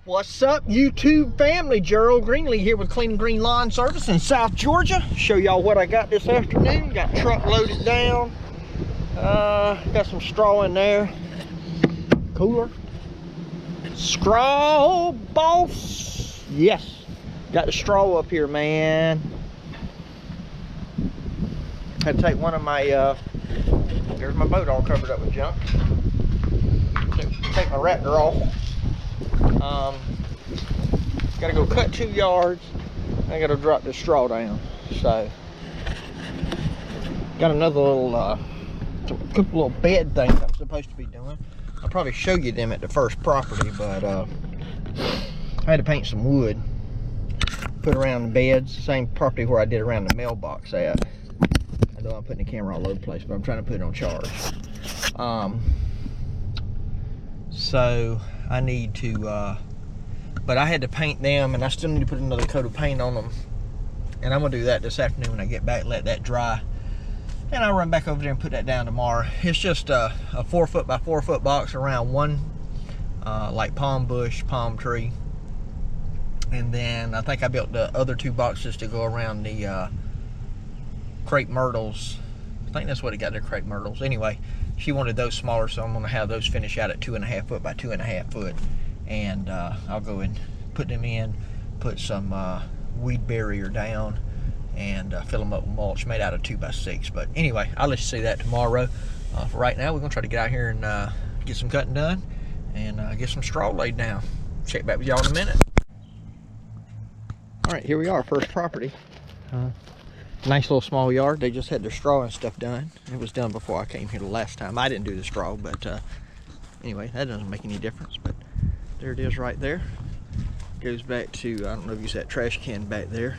What's up, YouTube family? Gerald Greenlee here with Clean Green Lawn Service in South Georgia. Show y'all what I got this afternoon. Got truck loaded down. Got some straw in there. Cooler. Straw boss. Yes. Got the straw up here, man. Had to take one of my, there's my boat all covered up with junk. Take my raptor off. Gotta go cut 2 yards. I gotta drop the straw down. So, got another little, couple little bed things I'm supposed to be doing. I'll probably show you them at the first property, but I had to paint some wood, put around the beds. Same property where I did around the mailbox at. I know I'm putting the camera all over the place, but I'm trying to put it on charge. So I need to, but I had to paint them, and I still need to put another coat of paint on them. And I'm gonna do that this afternoon when I get back, let that dry. And I'll run back over there and put that down tomorrow. It's just a 4 foot by 4 foot box around one, like palm bush, palm tree. And then I think I built the other 2 boxes to go around the crepe myrtles. I think that's what it got there, crepe myrtles. Anyway, she wanted those smaller, so I'm gonna have those finish out at 2.5 foot by 2.5 foot. And I'll go and put them in, put some weed barrier down, and fill them up with mulch made out of 2x6. But anyway, I'll let you see that tomorrow. For right now, we're gonna try to get out here and get some cutting done and get some straw laid down. Check back with y'all in a minute. All right, here we are, first property. Nice little small yard. They just had their straw and stuff done. It was done before I came here the last time. I didn't do the straw, but anyway, that doesn't make any difference. But there it is right there. Goes back to, I don't know if you see that trash can back there,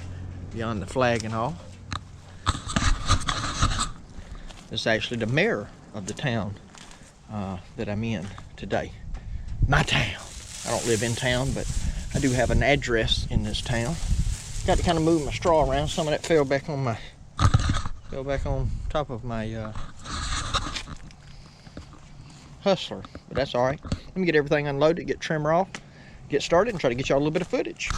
beyond the flag and all. This is actually the mayor of the town that I'm in today. My town. I don't live in town, but I do have an address in this town. Got to kind of move my straw around. Some of that fell back on top of my hustler, but that's all right. Let me get everything unloaded, get trimmer off, get started, and try to get y'all a little bit of footage.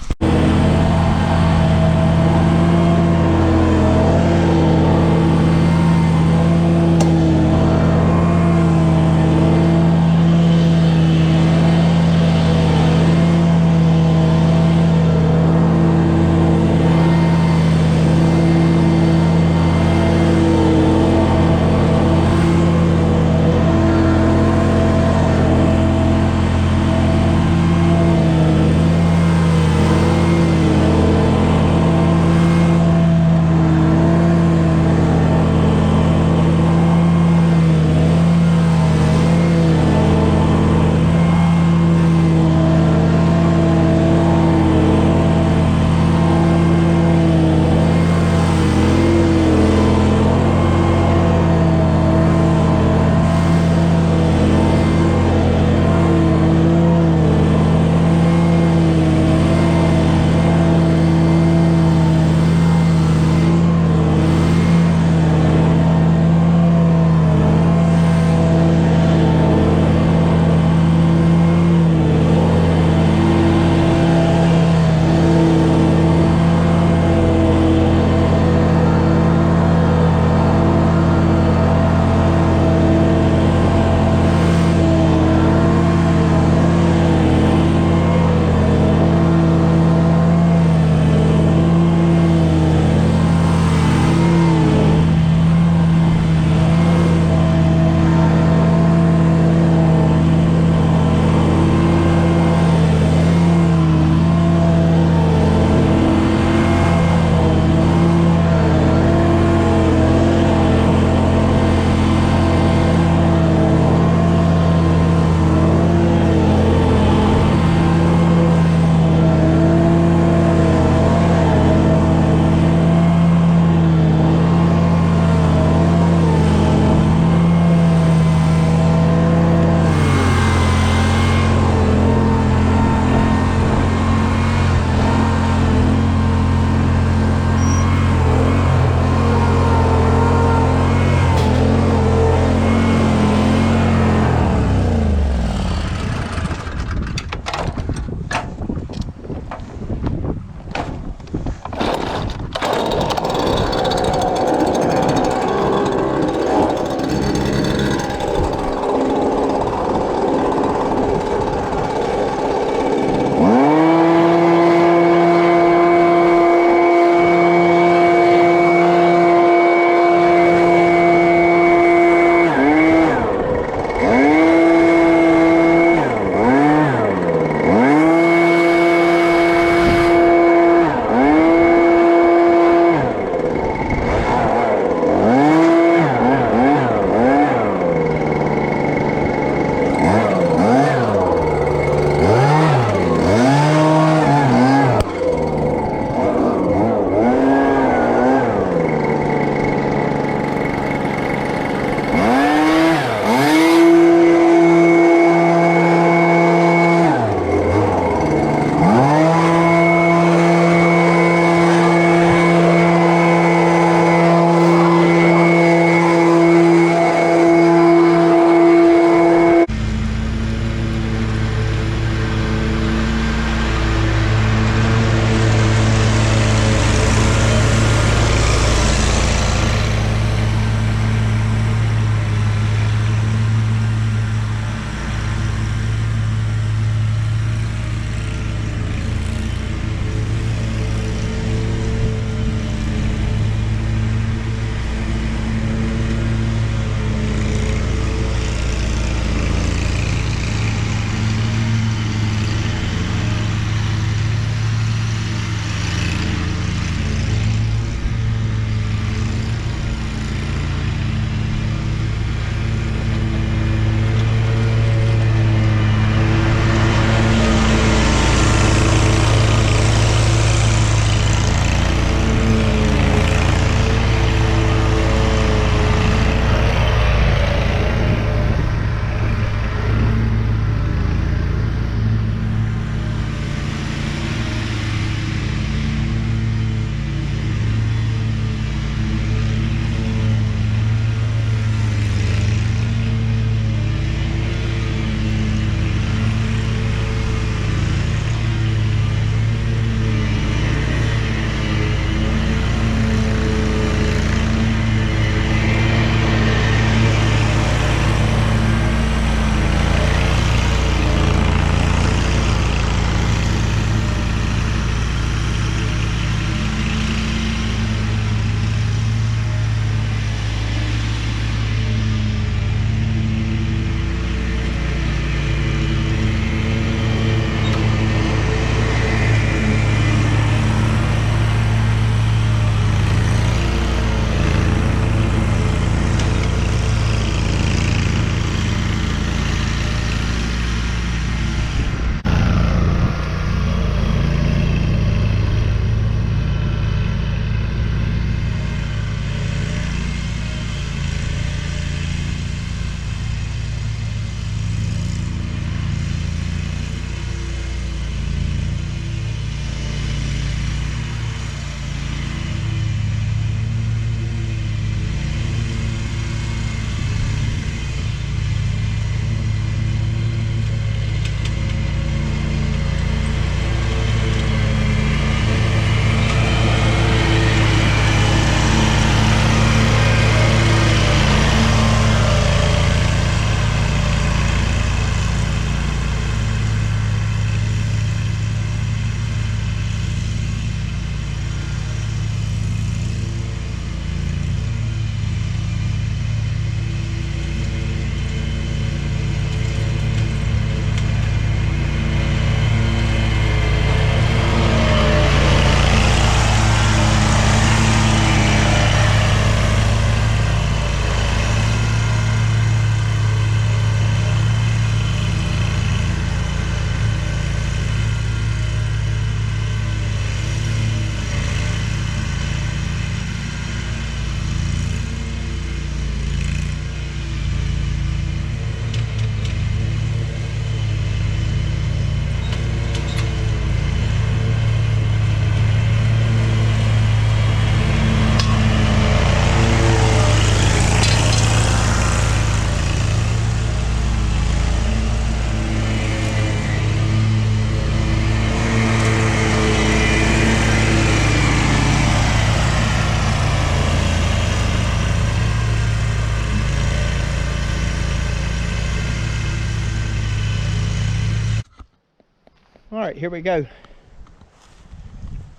right, here we go.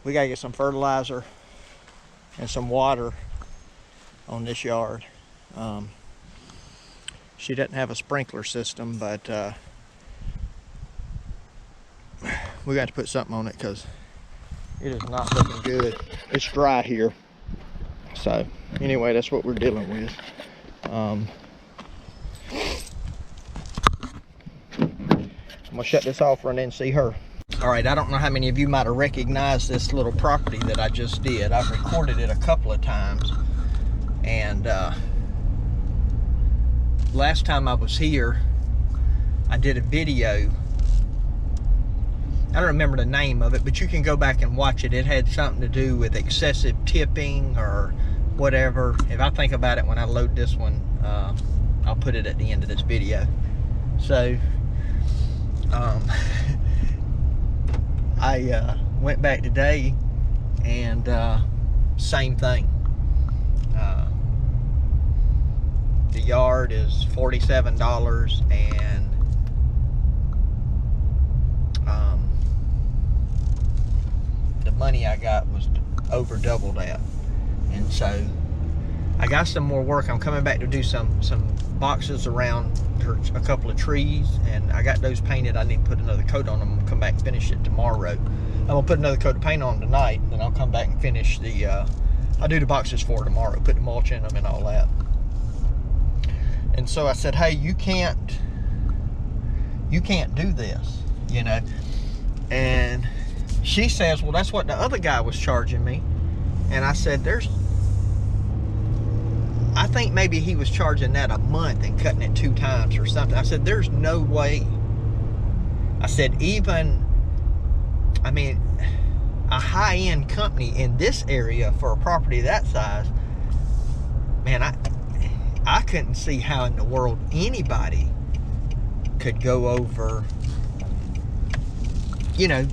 We gotta get some fertilizer and some water on this yard. She doesn't have a sprinkler system, but we got to put something on it because it is not looking good. It's dry here. So anyway, that's what we're dealing with. I'm gonna shut this off, run in and see her. All right, I don't know how many of you might have recognized this little property that I just did. I've recorded it a couple of times, and last time I was here, I did a video. I don't remember the name of it, but you can go back and watch it. It had something to do with excessive tipping or whatever. If I think about it when I load this one, I'll put it at the end of this video. So I went back today, and same thing. The yard is $47, and the money I got was over double that. And so I got some more work. I'm coming back to do some boxes around a couple of trees, and I got those painted. I need to put another coat on them. I'm gonna come back and finish it tomorrow. I'm gonna put another coat of paint on tonight, then I'll come back and finish the I'll do the boxes for tomorrow, put the mulch in them and all that. And so I said, hey, you can't do this, you know. And she says, well, that's what the other guy was charging me. And I said, I think maybe he was charging that a month and cutting it 2 times or something. I said, there's no way. I said, I mean, a high-end company in this area for a property that size, man, I couldn't see how in the world anybody could go over, you know,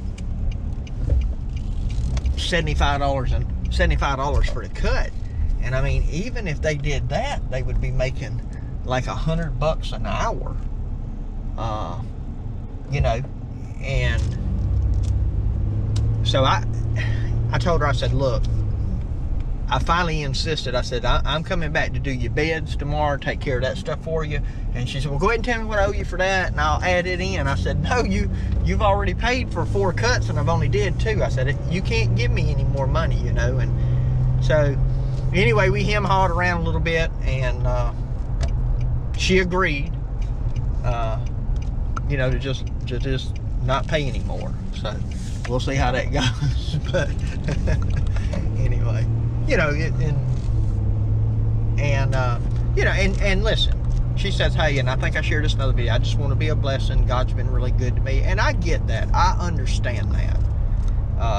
$75 for the cut. And I mean, even if they did that, they would be making like $100 an hour, you know. And so I told her, I said, look, I finally insisted. I said, I'm coming back to do your beds tomorrow, take care of that stuff for you. And she said, well, go ahead and tell me what I owe you for that, and I'll add it in. I said, no, you've already paid for 4 cuts, and I've only did 2. I said, you can't give me any more money, you know. And so anyway, we hem-hawed around a little bit, and she agreed, you know, to just not pay anymore. So we'll see how that goes. But anyway, you know, you know, and listen, she says, hey, and I think I shared this in another video, I just want to be a blessing. God's been really good to me, and I get that. I understand that.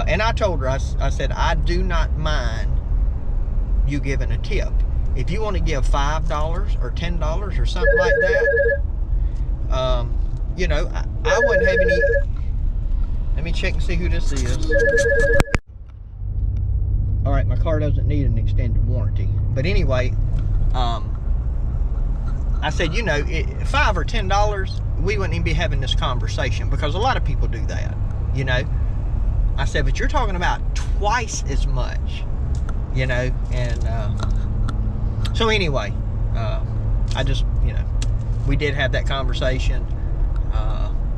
And I told her, I said, I do not mind you giving a tip. If you want to give $5 or $10 or something like that, you know, I wouldn't have any. Let me check and see who this is. All right, my car doesn't need an extended warranty, but anyway, I said, you know, $5 or $10, we wouldn't even be having this conversation, because a lot of people do that, you know. I said, but you're talking about twice as much, you know. And so anyway, I just, you know, we did have that conversation.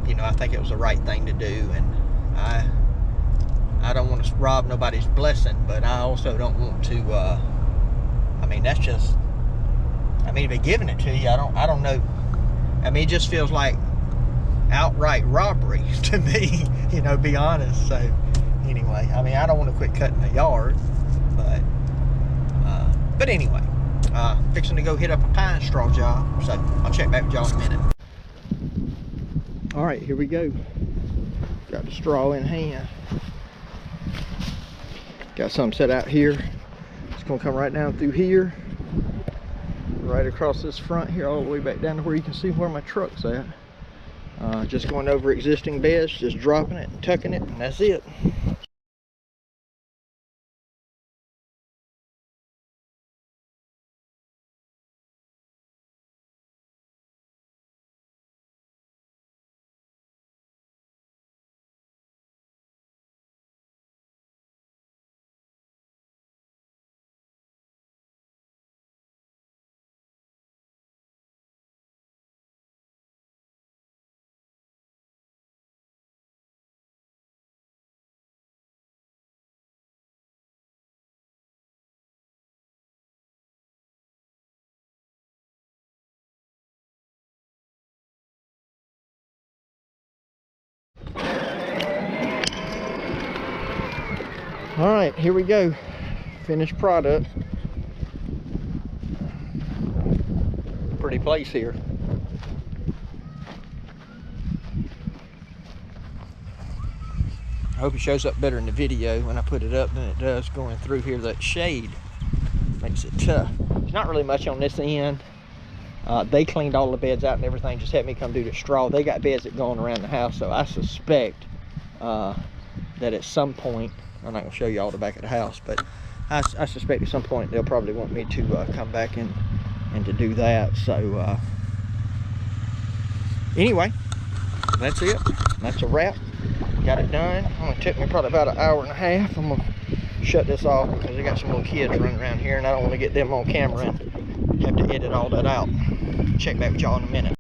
You know, I think it was the right thing to do, and I don't want to rob nobody's blessing, but I also don't want to, I mean, that's just, I mean, if they're giving it to you, I don't know. I mean, it just feels like outright robbery to me, you know, be honest. So anyway, I mean, I don't want to quit cutting the yard, but anyway, fixing to go hit up a pine straw job, so I'll check back with y'all in a minute. All right, here we go. Got the straw in hand. Got some set out here. It's gonna come right down through here, right across this front here, all the way back down to where you can see where my truck's at. Just going over existing beds, just dropping it and tucking it, and that's it. All right, here we go. Finished product. Pretty place here. I hope it shows up better in the video when I put it up than it does going through here. That shade makes it tough. There's not really much on this end. They cleaned all the beds out and everything, just had me come do the straw. They got beds that go on around the house, so I suspect that at some point, I'm not gonna show you all the back of the house, but I suspect at some point they'll probably want me to come back and to do that. So anyway, that's it. That's a wrap. Got it done. It took me probably about an hour and a half. I'm gonna shut this off because I got some little kids running around here and I don't want to get them on camera and have to edit all that out. Check back with y'all in a minute.